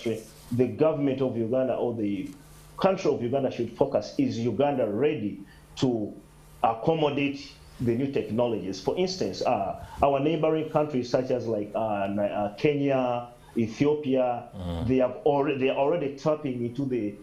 industry, the government of Uganda or the country of Uganda should focus, is Uganda ready to accommodate the new technologies? For instance, our neighboring countries such as like Kenya, Ethiopia, they are already tapping into the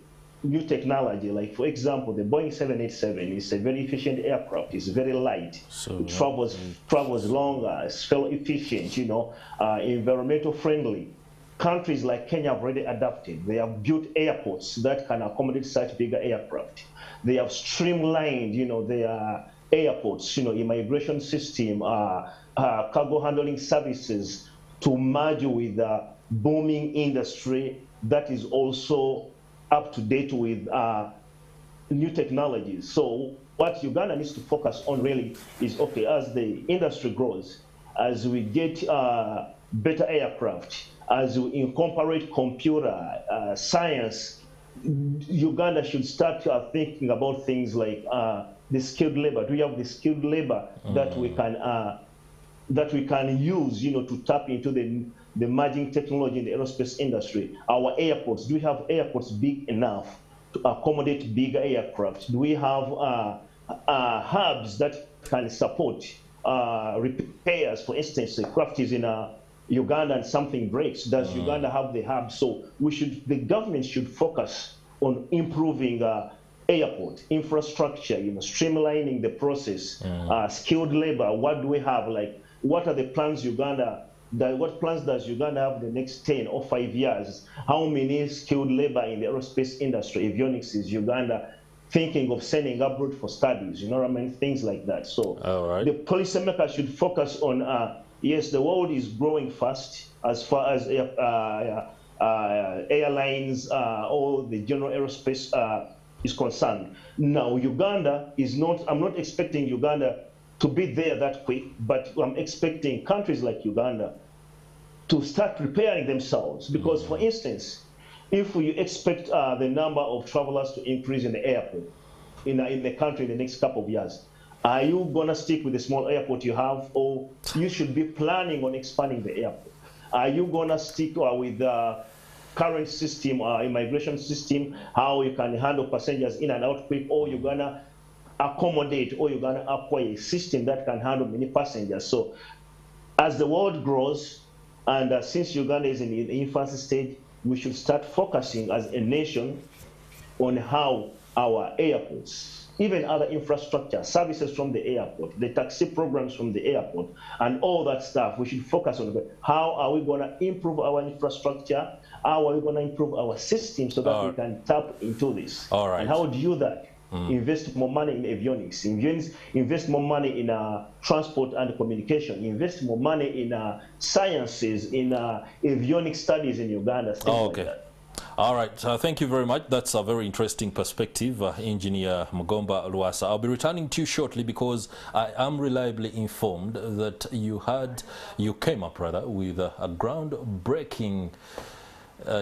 new technology. Like, for example, the Boeing 787 is a very efficient aircraft. It's very light. So it travels longer. It's fuel efficient, you know, environmental friendly. Countries like Kenya have already adapted. They have built airports that can accommodate such bigger aircraft. They have streamlined, you know, their airports, you know, immigration system, cargo handling services to merge with the booming industry that is also up to date with new technologies. So what Uganda needs to focus on really is, okay, as the industry grows, as we get better aircraft, as we incorporate computer science, Uganda should start thinking about things like the skilled labor. Do we have the skilled labor that we can use, you know, to tap into the emerging technology in the aerospace industry? Our airports, do we have airports big enough to accommodate bigger aircraft? Do we have hubs that can support repairs? For instance, the craft is in Uganda and something breaks. Does Uganda have the hub? So the government should focus on improving airport infrastructure, you know, streamlining the process, skilled labor. What do we have? Like, what are the plans what plans does Uganda have the next 10 or 5 years? How many skilled labor in the aerospace industry, avionics, is Uganda thinking of sending abroad for studies? You know what I mean? Things like that. So the policymakers should focus on, yes, the world is growing fast as far as airlines or the general aerospace is concerned. Now, Uganda is not, I'm not expecting Uganda to be there that quick, but I'm expecting countries like Uganda to start preparing themselves. Because, for instance, if we expect the number of travelers to increase in the airport in the country in the next couple of years, are you going to stick with the small airport you have, or you should be planning on expanding the airport? Are you going to stick with the current system, immigration system, how you can handle passengers in and out quick, or you're going to accommodate, or you're going to acquire a system that can handle many passengers? So as the world grows, and since Uganda is in the infancy stage, we should start focusing as a nation on how our airports, even other infrastructure, services from the airport, the taxi programs from the airport, and all that stuff, we should focus on how are we going to improve our infrastructure, how are we going to improve our system so that we can tap into this. And how do you do that? Invest more money in avionics, invest more money in transport and communication, invest more money in sciences, in avionics studies in Uganda, things like that. All right, thank you very much. That's a very interesting perspective, Engineer Mugomba Lwasa. I'll be returning to you shortly because I am reliably informed that you came up with a groundbreaking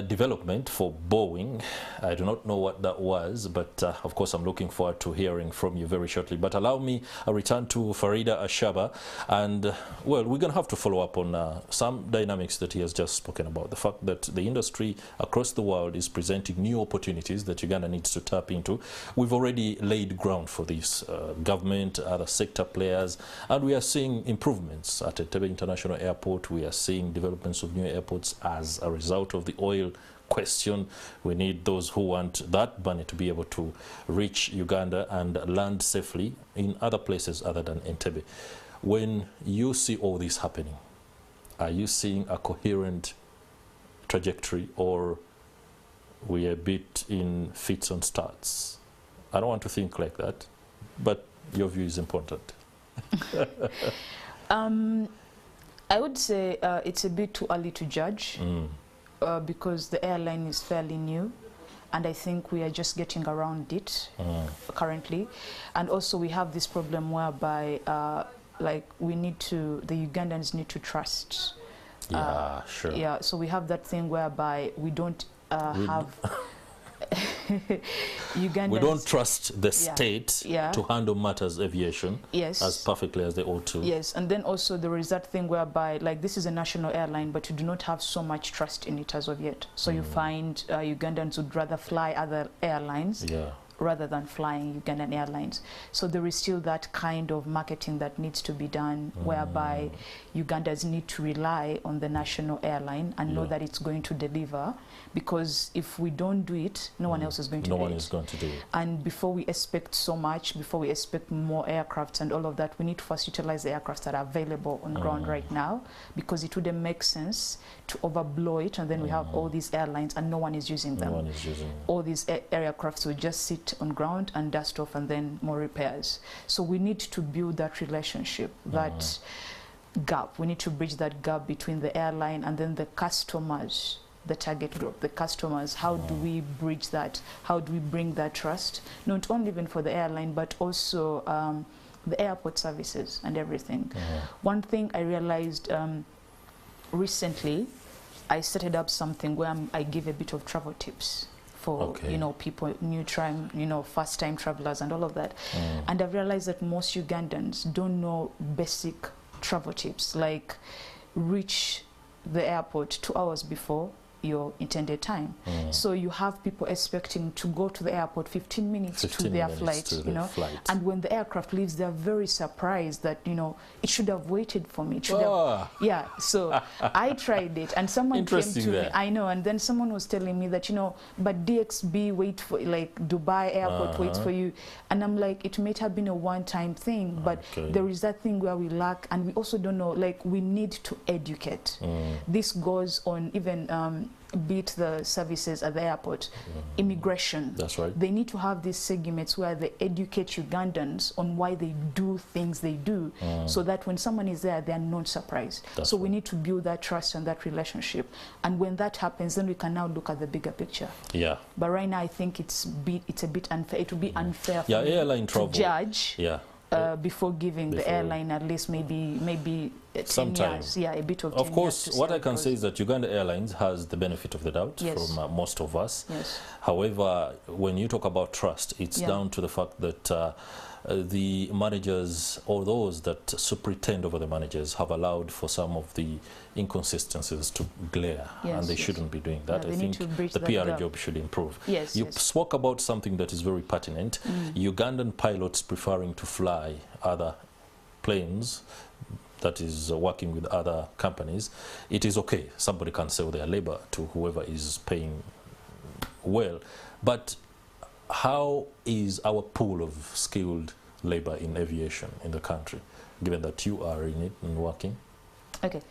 development for Boeing. I do not know what that was, but of course I'm looking forward to hearing from you very shortly. But allow me a return to Faridah Ashaba, and well, we're going to have to follow up on some dynamics that he has just spoken about. The fact that the industry across the world is presenting new opportunities that Uganda needs to tap into. We've already laid ground for this, government, other sector players, and we are seeing improvements at AT International Airport. We are seeing developments of new airports as a result of the oil question. We need those who want that money to be able to reach Uganda and land safely in other places other than Entebbe. When you see all this happening, are you seeing a coherent trajectory, or we are a bit in fits and starts? I don't want to think like that, but your view is important. I would say it's a bit too early to judge. Because the airline is fairly new, and I think we are just getting around it currently. And also we have this problem whereby like the Ugandans need to trust. Yeah, sure. Yeah, so we have that thing whereby we don't have Ugandans, we don't trust the state to handle matters aviation as perfectly as they ought to. Yes, and then also there is that thing whereby, like, this is a national airline, but you do not have so much trust in it as of yet. So you find Ugandans would rather fly other airlines rather than flying Ugandan Airlines. So there is still that kind of marketing that needs to be done, whereby Ugandans need to rely on the national airline and know that it's going to deliver, because if we don't do it, no one else is going to do it. No one is going to do it. And before we expect so much, before we expect more aircrafts and all of that, we need to first utilize the aircrafts that are available on ground right now, because it wouldn't make sense to overblow it and then we have all these airlines and no one is using them. No one is using them. All these aircrafts will just sit on ground and dust off and then more repairs. So we need to build that relationship, that gap. We need to bridge that gap between the airline and then the customers, the target group, the customers. How do we bridge that? How do we bring that trust? Not only even for the airline, but also the airport services and everything. One thing I realized recently, I started up something where I give a bit of travel tips for people, first time travelers and all of that. And I've realized that most Ugandans don't know basic travel tips, like reach the airport 2 hours before your intended time. So you have people expecting to go to the airport 15 minutes to their flight, and when the aircraft leaves, they're very surprised that, it should have waited for me. It should have, so I tried it, and someone came to me, I know, and then someone was telling me that, but DXB wait for, like, Dubai airport waits for you, and I'm like, it may have been a one-time thing, but there is that thing where we lack, and we also don't know, like, we need to educate. This goes on even beat the services at the airport, immigration. That's right. They need to have these segments where they educate Ugandans on why they do things they do, so that when someone is there, they are not surprised. So we need to build that trust and that relationship. And when that happens, then we can now look at the bigger picture. Yeah. But right now, I think it's a bit unfair. It would be unfair for me to judge. Before giving the airline at least maybe 10 years, a bit of 10 years. Of course, what I can say is that Uganda Airlines has the benefit of the doubt from most of us. However, when you talk about trust, it's down to the fact that the managers, or those that superintend over the managers, have allowed for some of the inconsistencies to glare, and they shouldn't be doing that. I think the PR job should improve. You spoke about something that is very pertinent, Ugandan pilots preferring to fly other planes, that is working with other companies. It is okay, somebody can sell their labor to whoever is paying well, but how is our pool of skilled labor in aviation in the country, given that you are in it and working? Okay,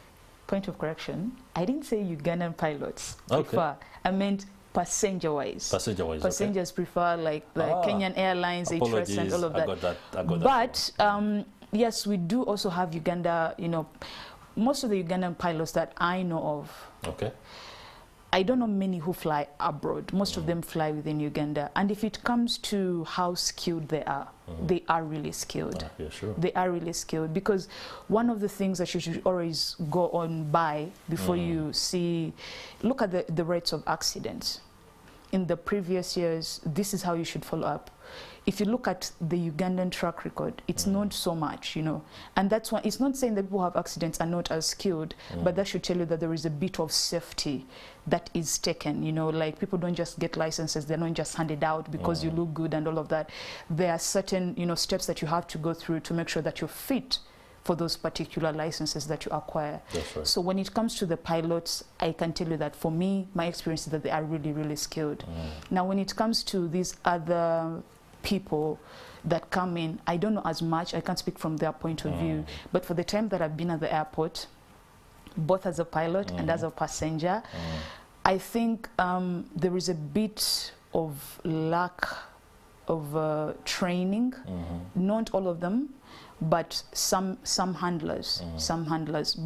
point of correction. I didn't say Ugandan pilots prefer. I meant passenger-wise. Passenger-wise, passengers prefer, like the Kenyan Airlines, AT and all of that. I got that. But yes, we do also have Uganda, most of the Ugandan pilots that I know of. I don't know many who fly abroad. Most of them fly within Uganda. And if it comes to how skilled they are really skilled. They are really skilled, because one of the things that you should always go on by before you look at the rates of accidents. In the previous years, this is how you should follow up. If you look at the Ugandan track record, it's not so much, and that's why it's not saying that people who have accidents are not as skilled, but that should tell you that there is a bit of safety that is taken, like people don't just get licenses, they're not just handed out because you look good and all of that. There are certain, steps that you have to go through to make sure that you're fit for those particular licenses that you acquire. So when it comes to the pilots, I can tell you that for me, my experience is that they are really, really skilled. Now, when it comes to these other people that come in, I don't know as much, I can't speak from their point of view, but for the time that I've been at the airport, both as a pilot and as a passenger, I think there is a bit of lack of training, not all of them, but some handlers,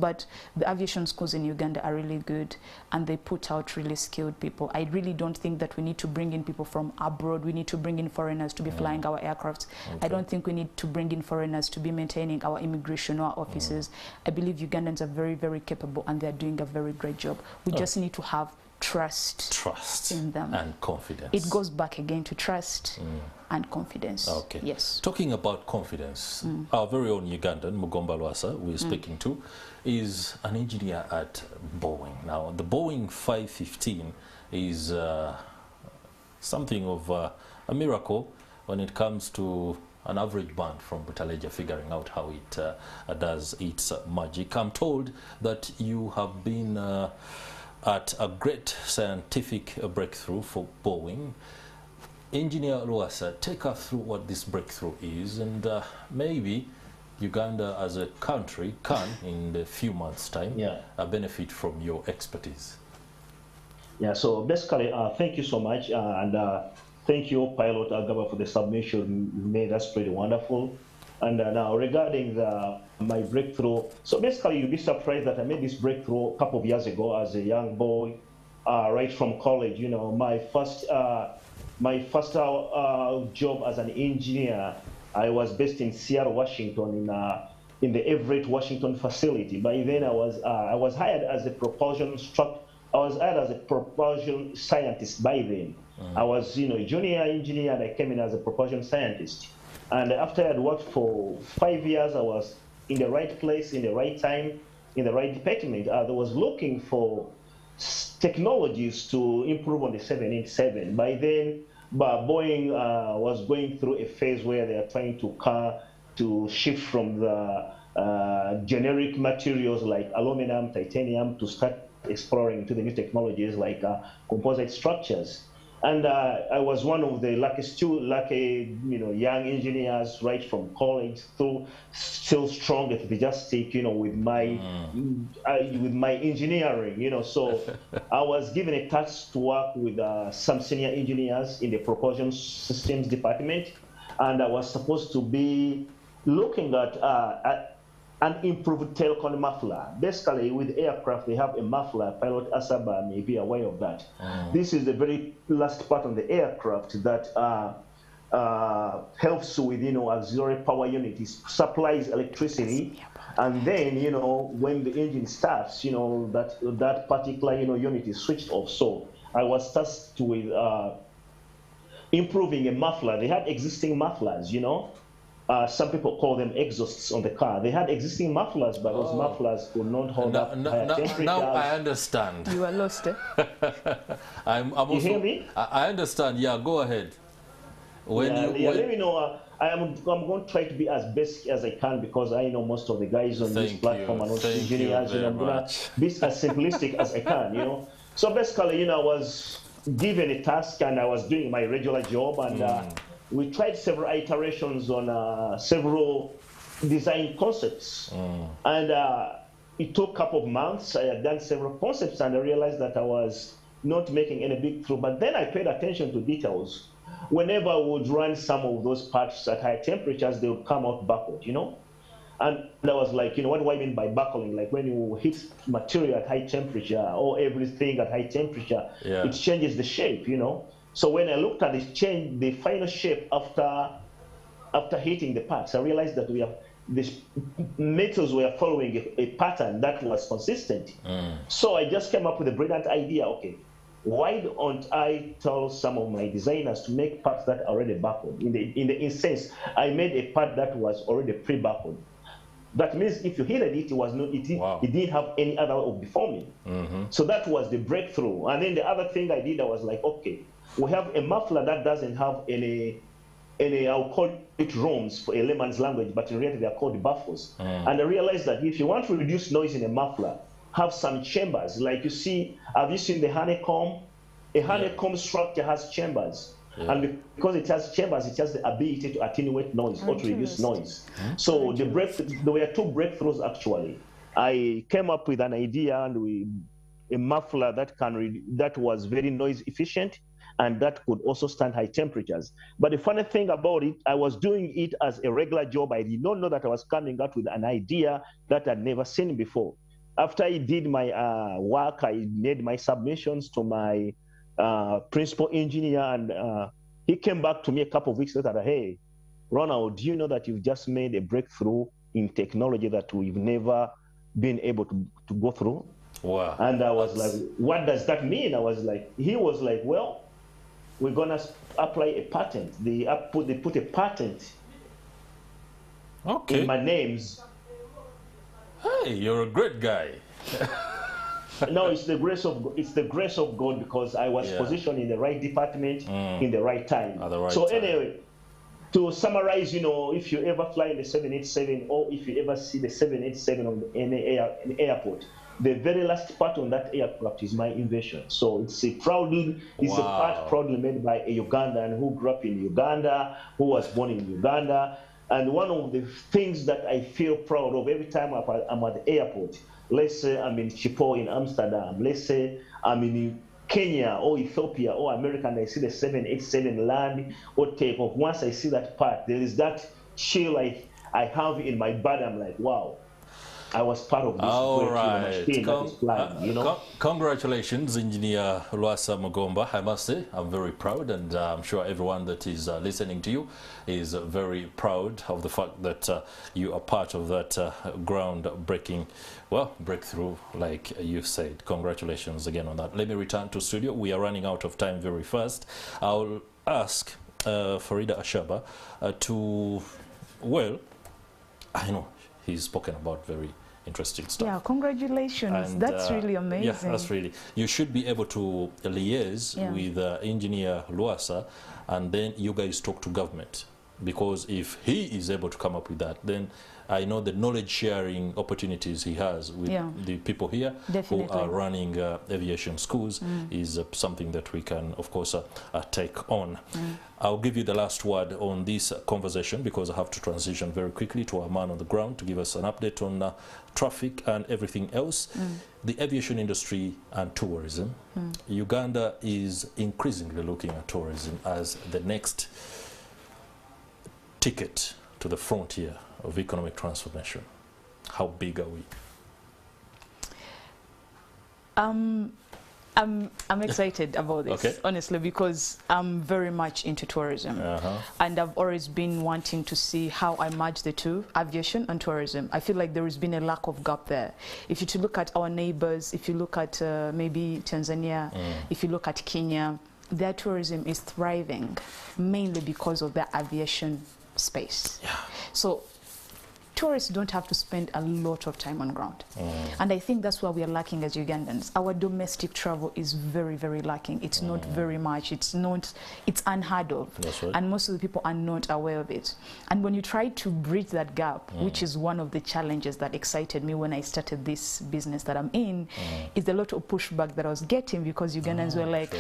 but the aviation schools in Uganda are really good, and they put out really skilled people. I really don't think that we need to bring in people from abroad. We need to bring in foreigners to be flying our aircrafts. I don't think we need to bring in foreigners to be maintaining our immigration or our offices. I believe Ugandans are very, very capable, and they're doing a very great job. We just need to have trust in them and confidence. It goes back again to trust and confidence. Okay. Yes. Talking about confidence, our very own Ugandan, Mugomba Lwasa, we're speaking to, is an engineer at Boeing. Now, the Boeing 515 is something of a miracle when it comes to an average band from Butaleja figuring out how it does its magic. I'm told that you have been at a great scientific breakthrough for Boeing. Engineer Lwasa, take us through what this breakthrough is, and maybe Uganda as a country can, in a few months' time, benefit from your expertise. Yeah, so basically, thank you so much, and thank you, Pilot Agaba, for the submission you made. That's pretty wonderful. And now regarding my breakthrough, so basically you'll be surprised that I made this breakthrough a couple of years ago as a young boy, right from college. You know, my first job as an engineer, I was based in Seattle, Washington, in the Everett, Washington facility. By then, I was hired as a propulsion scientist. By then, I was, a junior engineer, and I came in as a propulsion scientist. And after I had worked for 5 years, I was in the right place, in the right time, in the right department. I was looking for technologies to improve on the 787. By then, Boeing was going through a phase where they are trying to shift from the generic materials like aluminum, titanium, to start exploring into the new technologies like composite structures. And I was one of the lucky young engineers right from college through, still strong, enthusiastic, with my engineering, So I was given a task to work with some senior engineers in the propulsion systems department, and I was supposed to be looking at an improved tailcone muffler. Basically, with aircraft, they have a muffler. Pilot Ashaba may be aware of that. This is the very last part of the aircraft that helps with, auxiliary power unit. It supplies electricity, and then, when the engine starts, that particular, unit is switched off. So I was tasked with improving a muffler. They had existing mufflers, some people call them exhausts on the car. They had existing mufflers, but those mufflers could not hold up higher temperatures. Now I understand. You are lost, eh? I'm also, you hear me? I understand. Yeah, go ahead. Let me know. I'm going to try to be as basic as I can, because I know most of the guys on this platform and also engineers. I'm going to be as simplistic as I can. So basically, I was given a task and I was doing my regular job, and we tried several iterations on several design concepts. And it took a couple of months. I had done several concepts, and I realized that I was not making any big through. But then I paid attention to details. Whenever I would run some of those parts at high temperatures, they would come out backward, And I was like, what do I mean by buckling? Like when you hit material at high temperature, or everything at high temperature, it changes the shape, So when I looked at the final shape after hitting the parts, I realized that the metals were following a pattern that was consistent. So I just came up with a brilliant idea. Okay, why don't I tell some of my designers to make parts that are already buckled? In the sense, I made a part that was already pre-buckled. That means if you heated it, it didn't have any other way of deforming. So that was the breakthrough. And then the other thing I did, I was like, okay, we have a muffler that doesn't have any I'll call it rooms for a layman's language, but in reality they're called buffers. And I realized that if you want to reduce noise in a muffler, have some chambers. Like you see, have you seen the honeycomb? A honeycomb structure has chambers. And because it has chambers, it has the ability to attenuate noise or to reduce noise. So there were two breakthroughs actually. I came up with an idea and a muffler that was very noise efficient and that could also stand high temperatures. But the funny thing about it, I was doing it as a regular job. I did not know that I was coming out with an idea that I'd never seen before. After I did my work, I made my submissions to my principal engineer, and he came back to me a couple of weeks later. Hey, Ronald, do you know that you've just made a breakthrough in technology that we've never been able to go through? Wow. And I was like, what does that mean? I was like, he was like, well, we're gonna apply a patent. They put a patent in my names. Hey, you're a great guy. No, it's the grace of God, because I was positioned in the right department in the right time. At the right so time. Anyway, to summarize, if you ever fly in the 787, or if you ever see the 787 on an airport, the very last part on that aircraft is my invention. So it's a part proudly made by a Ugandan who grew up in Uganda, who was born in Uganda. And one of the things that I feel proud of every time I'm at the airport, let's say I'm in Schiphol in Amsterdam, let's say I'm in Kenya or Ethiopia or America, and I see the 787 land or take off. Once I see that part, there is that chill I have in my body. I'm like, wow, I was part of this great machine that is flying, Congratulations, Engineer Lwasa Mugomba. I must say, I'm very proud, and I'm sure everyone that is listening to you is very proud of the fact that you are part of that groundbreaking, breakthrough, like you said. Congratulations again on that. Let me return to studio. We are running out of time very fast. I'll ask Faridah Ashaba I know he's spoken about very interesting stuff. Yeah, congratulations. And, that's really amazing. Yeah, that's really. You should be able to liaise with Engineer Lwasa, and then you guys talk to government. Because if he is able to come up with that, then I know the knowledge sharing opportunities he has with the people here who are running aviation schools is something that we can, of course, take on. I'll give you the last word on this conversation, because I have to transition very quickly to our man on the ground to give us an update on traffic and everything else. The aviation industry and tourism. Uganda is increasingly looking at tourism as the next ticket to the frontier of economic transformation. How big are we? I'm excited about this, honestly, because I'm very much into tourism. And I've always been wanting to see how I merge the two, aviation and tourism. I feel like there has been a lack of gap there. If you look at our neighbors, if you look at maybe Tanzania, if you look at Kenya, their tourism is thriving mainly because of their aviation space. So tourists don't have to spend a lot of time on ground. And I think that's why we are lacking as Ugandans. Our domestic travel is very, very lacking. It's not very much. It's unheard of. That's right. And most of the people are not aware of it. And when you try to bridge that gap, which is one of the challenges that excited me when I started this business that I'm in, is a lot of pushback that I was getting, because Ugandans were like,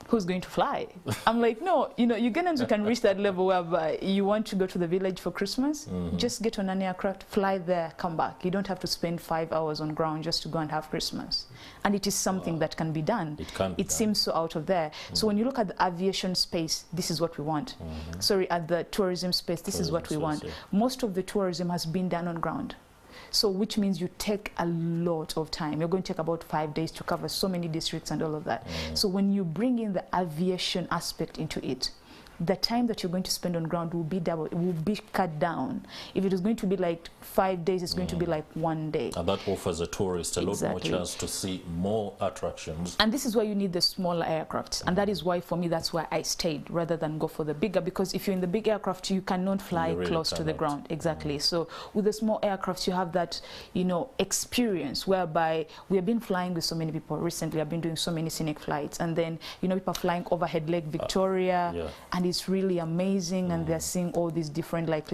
who's going to fly? I'm like, no, Ugandans, you can reach that level whereby you want to go to the village for Christmas, just get on an aircraft, fly there, come back. You don't have to spend 5 hours on ground just to go and have Christmas. And it is something that can be done. It seems so out of there. So when you look at the aviation space, this is what we want. Sorry, at the tourism space, this is what we want. Most of the tourism has been done on ground. So which means you take a lot of time. You're going to take about 5 days to cover so many districts and all of that. So when you bring in the aviation aspect into it, the time that you're going to spend on ground will be double. It will be cut down. If it is going to be like 5 days, it's going to be like 1 day. And that offers a tourist a lot more chance to see more attractions. And this is why you need the smaller aircrafts. And that is why, for me, that's why I stayed rather than go for the bigger. Because if you're in the big aircraft, you cannot fly close to the ground. Exactly. So with the small aircrafts, you have that, experience whereby we have been flying with so many people. Recently, I've been doing so many scenic flights. And then, people flying overhead Lake Victoria. And it's really amazing, and they're seeing all these different like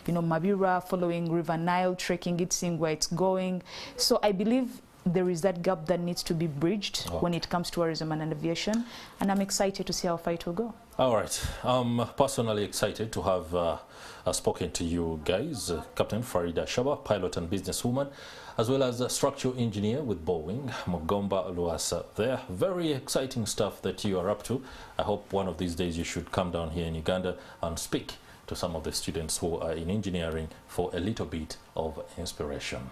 Mabira, following River Nile, trekking it, seeing where it's going. So I believe there is that gap that needs to be bridged when it comes to tourism and aviation, and I'm excited to see how far it will go. All right, I'm personally excited to have spoken to you guys, Captain Faridah Ashaba, pilot and businesswoman, as well as a structural engineer with Boeing, Mugomba Lwasa there. Very exciting stuff that you are up to. I hope one of these days you should come down here in Uganda and speak to some of the students who are in engineering for a little bit of inspiration.